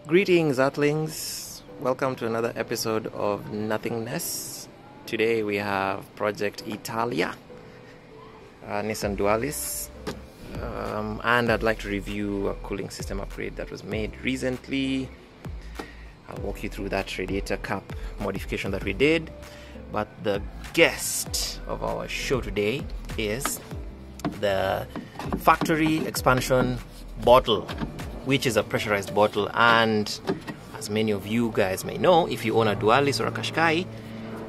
Greetings, Earthlings. Welcome to another episode of Nothingness. Today we have Project Italia, Nissan Dualis, and I'd like to review a cooling system upgrade that was made recently. I'll walk you through that radiator cap modification that we did. But the guest of our show today is the factory expansion bottle, which is a pressurized bottle. And as many of you guys may know, if you own a Dualis or a Qashqai,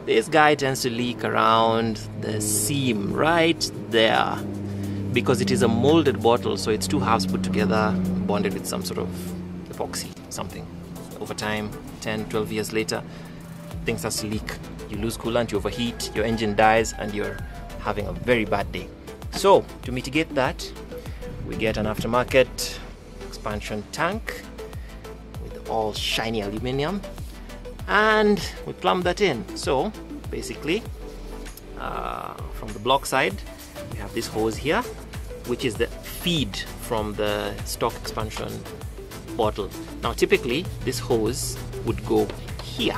this guy tends to leak around the seam right there because it is a molded bottle, so it's two halves put together, bonded with some sort of epoxy, something. Over time, 10, 12 years later, things start to leak. You lose coolant, you overheat, your engine dies, and you're having a very bad day. So, to mitigate that, we get an aftermarket expansion tank with all shiny aluminum, and we plumb that in. So, basically, from the block side, we have this hose here, which is the feed from the stock expansion bottle. Now, typically, this hose would go here.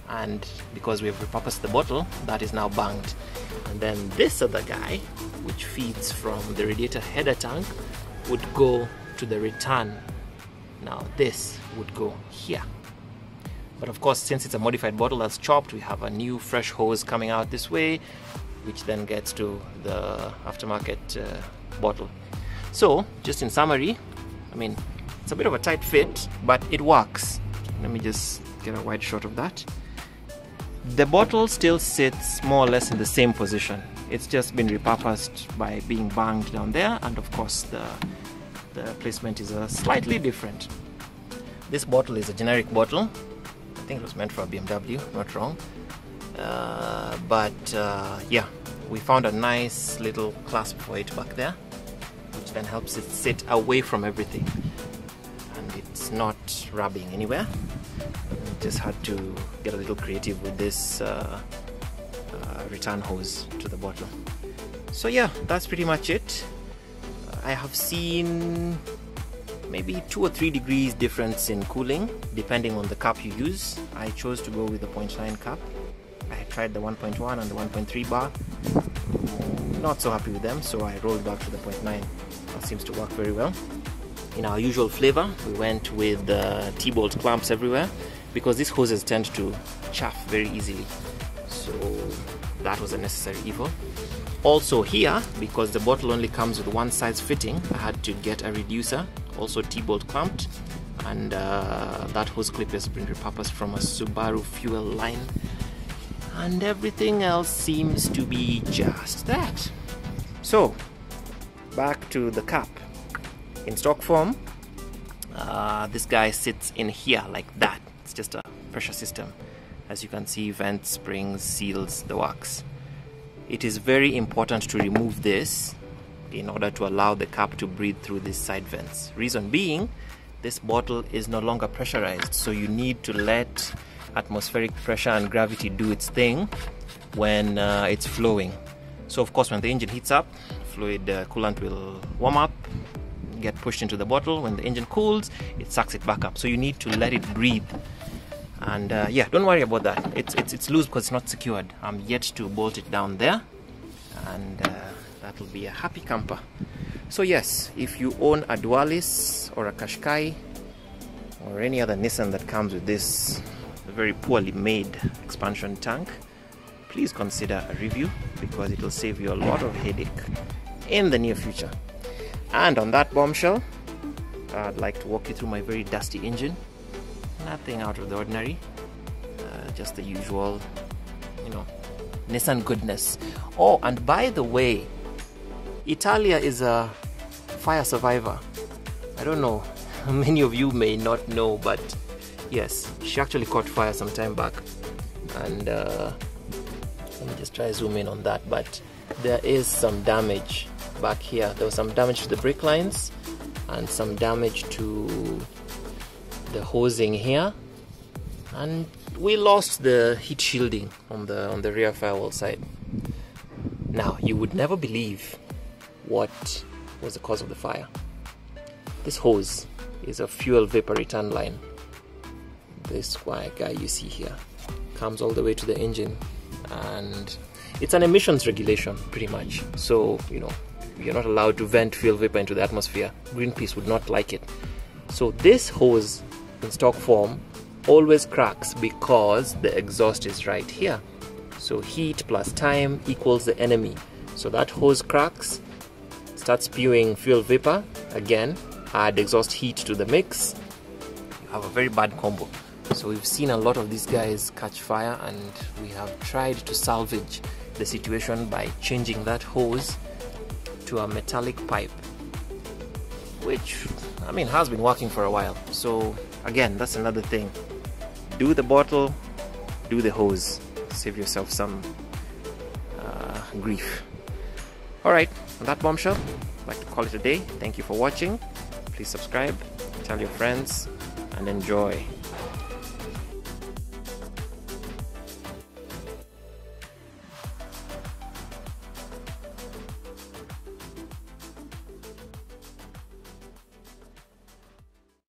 And because we have repurposed the bottle, that is now banged. And then this other guy, which feeds from the radiator header tank, would go to the return. Now this would go here. But of course, since it's a modified bottle that's chopped, we have a new fresh hose coming out this way, which then gets to the aftermarket bottle. So, just in summary, I mean, it's a bit of a tight fit, but it works. Let me just get a wide shot of that. The bottle still sits more or less in the same position. It's just been repurposed by being banged down there, and of course the placement is slightly different. This bottle is a generic bottle. I think it was meant for a BMW, not wrong. Yeah, we found a nice little clasp for it back there, which then helps it sit away from everything, and it's not rubbing anywhere. Just had to get a little creative with this return hose to the bottle. So yeah, that's pretty much it. I have seen maybe 2 or 3 degrees difference in cooling depending on the cap you use. I chose to go with the 0.9 cap. I had tried the 1.1 and the 1.3 bar. Not so happy with them, so I rolled back to the 0.9. That seems to work very well. In our usual flavor, we went with the T-bolt clamps everywhere, because these hoses tend to chaff very easily, so that was a necessary evil. Also here, because the bottle only comes with one size fitting, I had to get a reducer, also T-bolt clamped, and that hose clip has been repurposed from a Subaru fuel line, and everything else seems to be just that. So, back to the cap. In stock form, this guy sits in here like that. It's just a pressure system. As you can see, vents, springs, seals, the works. It is very important to remove this in order to allow the cap to breathe through these side vents. Reason being, this bottle is no longer pressurized, so you need to let atmospheric pressure and gravity do its thing when it's flowing. So of course, when the engine heats up, coolant will warm up, get pushed into the bottle. When the engine cools, it sucks it back up, so you need to let it breathe. And yeah, don't worry about that. It's loose because it's not secured. I'm yet to bolt it down there, and that'll be a happy camper. So yes, if you own a Dualis or a Qashqai or any other Nissan that comes with this very poorly made expansion tank, please consider a review, because it will save you a lot of headache in the near future. And on that bombshell, I'd like to walk you through my very dusty engine. Nothing out of the ordinary, just the usual, Nissan goodness. Oh, and by the way, Italia is a fire survivor. I don't know, many of you may not know, but yes, she actually caught fire some time back. And let me just try to zoom in on that, but there is some damage back here. There was some damage to the brake lines and some damage to the hosing here, and we lost the heat shielding on the rear firewall side. Now, you would never believe what was the cause of the fire. This hose is a fuel vapor return line. This guy you see here comes all the way to the engine, and it's an emissions regulation pretty much. So, you know, you're not allowed to vent fuel vapor into the atmosphere. Greenpeace would not like it. So this hose in stock form always cracks because the exhaust is right here. So heat plus time equals the enemy. So that hose cracks, starts spewing fuel vapor. Again, add exhaust heat to the mix. You have a very bad combo. So we've seen a lot of these guys catch fire, and we have tried to salvage the situation by changing that hose to a metallic pipe, which, I mean, has been working for a while. So again, that's another thing. Do the bottle, do the hose. Save yourself some grief. Alright, on that bombshell, I'd like to call it a day. Thank you for watching. Please subscribe, tell your friends, and enjoy.